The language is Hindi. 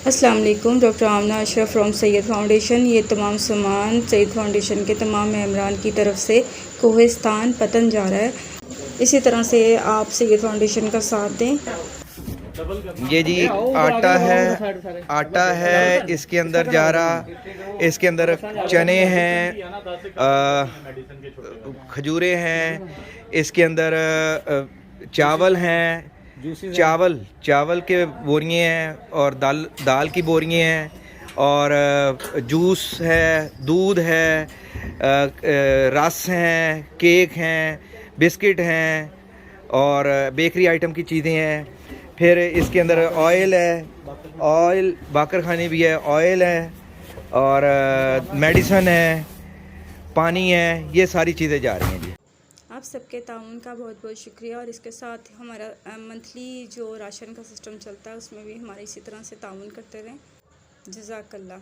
अस्सलाम वालेकुम। Doctor Amna Ashraf from Syed foundation. ये तमाम सामान सैयद फाउंडेशन के तमाम मेम्बरान की तरफ से कोहिस्तान पतन जा रहा है। इसी तरह से आप सैयद फाउंडेशन का साथ दें। ये जी आटा है इसके अंदर जा रहा, इसके अंदर चने हैं, खजूरें हैं, इसके अंदर चावल हैं, चावल के बोरियां हैं और दाल की बोरियां हैं और जूस है, दूध है, रस हैं, केक हैं, बिस्किट हैं और बेकरी आइटम की चीज़ें हैं। फिर इसके अंदर ऑयल है, ऑयल बाकर खाने भी है, ऑयल है और मेडिसन है, पानी है, ये सारी चीज़ें जा रही हैं जी। आप सबके ताउन का बहुत बहुत शुक्रिया। और इसके साथ हमारा मंथली जो राशन का सिस्टम चलता है उसमें भी हमारे इसी तरह से ताउन करते रहें। जज़ाकल्लाह।